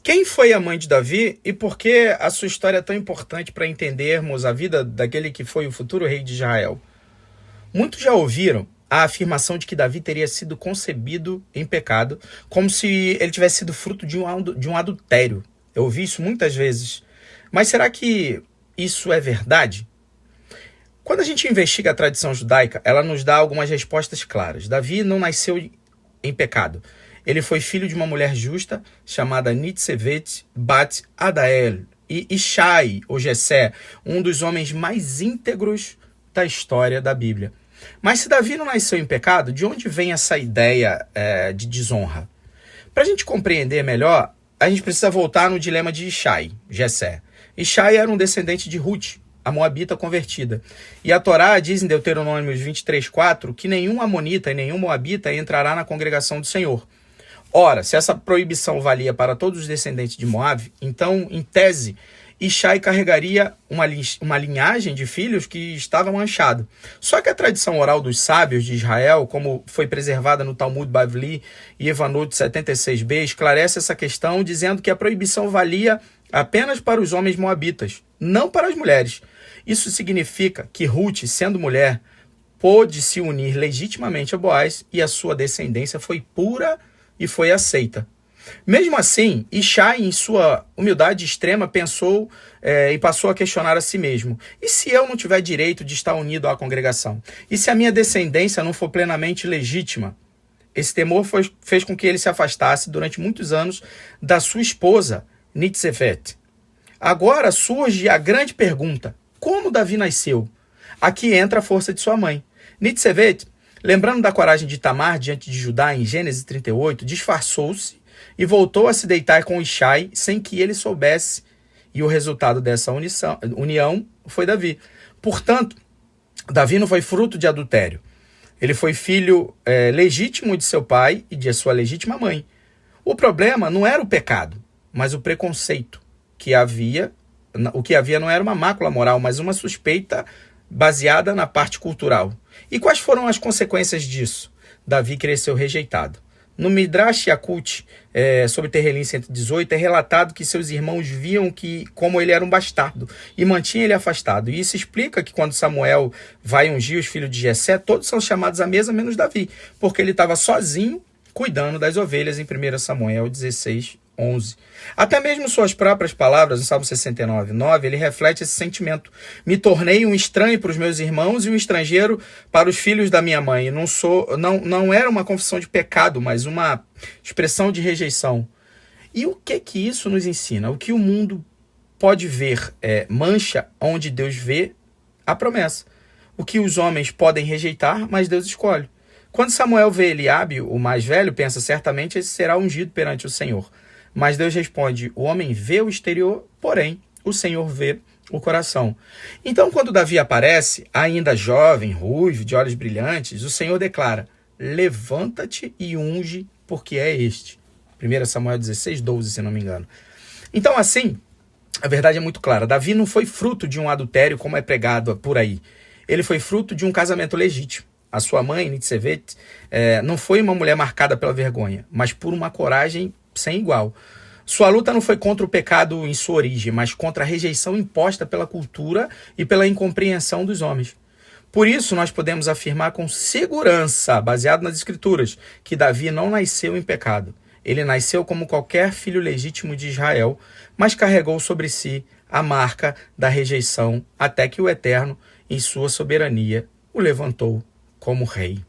Quem foi a mãe de Davi e por que a sua história é tão importante para entendermos a vida daquele que foi o futuro rei de Israel? Muitos já ouviram a afirmação de que Davi teria sido concebido em pecado, como se ele tivesse sido fruto de um adultério. Eu ouvi isso muitas vezes. Mas será que isso é verdade? Quando a gente investiga a tradição judaica, ela nos dá algumas respostas claras. Davi não nasceu em pecado. Ele foi filho de uma mulher justa chamada Nitzevet Bat Adael e Ishai, ou Jessé, um dos homens mais íntegros da história da Bíblia. Mas se Davi não nasceu em pecado, de onde vem essa ideia de desonra? Para a gente compreender melhor, a gente precisa voltar no dilema de Ishai, Jessé. Ishai era um descendente de Ruth, a moabita convertida. E a Torá diz em Deuteronômio 23:4 que nenhum amonita e nenhum moabita entrará na congregação do Senhor. Ora, se essa proibição valia para todos os descendentes de Moabe, então, em tese, Ishai carregaria uma linhagem de filhos que estava manchado. Só que a tradição oral dos sábios de Israel, como foi preservada no Talmud Bavli e Evanot 76b, esclarece essa questão dizendo que a proibição valia apenas para os homens moabitas, não para as mulheres. Isso significa que Ruth, sendo mulher, pôde se unir legitimamente a Boaz e a sua descendência foi pura e foi aceita. Mesmo assim, Ishai, em sua humildade extrema, pensou e passou a questionar a si mesmo. E se eu não tiver direito de estar unido à congregação? E se a minha descendência não for plenamente legítima? Esse temor fez com que ele se afastasse durante muitos anos da sua esposa, Nitzevet. Agora surge a grande pergunta: como Davi nasceu? Aqui entra a força de sua mãe. Nitzevet, lembrando da coragem de Tamar diante de Judá em Gênesis 38, disfarçou-se e voltou a se deitar com Ishai sem que ele soubesse. E o resultado dessa união foi Davi. Portanto, Davi não foi fruto de adultério. Ele foi filho legítimo de seu pai e de sua legítima mãe. O problema não era o pecado, mas o preconceito que havia. O que havia não era uma mácula moral, mas uma suspeita baseada na parte cultural. E quais foram as consequências disso? Davi cresceu rejeitado. No Midrash Yakut, sobre Terrelim 118, é relatado que seus irmãos viam como ele era um bastardo e mantinha ele afastado. E isso explica que quando Samuel vai ungir os filhos de Jessé, todos são chamados à mesa, menos Davi, porque ele estava sozinho cuidando das ovelhas em 1 Samuel 16:11. Até mesmo suas próprias palavras, no Salmo 69:9, ele reflete esse sentimento. Me tornei um estranho para os meus irmãos e um estrangeiro para os filhos da minha mãe. Não era uma confissão de pecado, mas uma expressão de rejeição. E o que isso nos ensina? O que o mundo pode ver mancha onde Deus vê a promessa. O que os homens podem rejeitar, mas Deus escolhe. Quando Samuel vê Eliabe, o mais velho, pensa certamente esse será ungido perante o Senhor. Mas Deus responde, o homem vê o exterior, porém o Senhor vê o coração. Então quando Davi aparece, ainda jovem, ruivo, de olhos brilhantes, o Senhor declara, levanta-te e unge, porque é este. 1 Samuel 16:12, se não me engano. Então assim, a verdade é muito clara. Davi não foi fruto de um adultério como é pregado por aí. Ele foi fruto de um casamento legítimo. A sua mãe, Nitzevet, não foi uma mulher marcada pela vergonha, mas por uma coragem sem igual. Sua luta não foi contra o pecado em sua origem, mas contra a rejeição imposta pela cultura e pela incompreensão dos homens. Por isso, nós podemos afirmar com segurança, baseado nas Escrituras, que Davi não nasceu em pecado. Ele nasceu como qualquer filho legítimo de Israel, mas carregou sobre si a marca da rejeição, até que o Eterno, em sua soberania, o levantou como rei.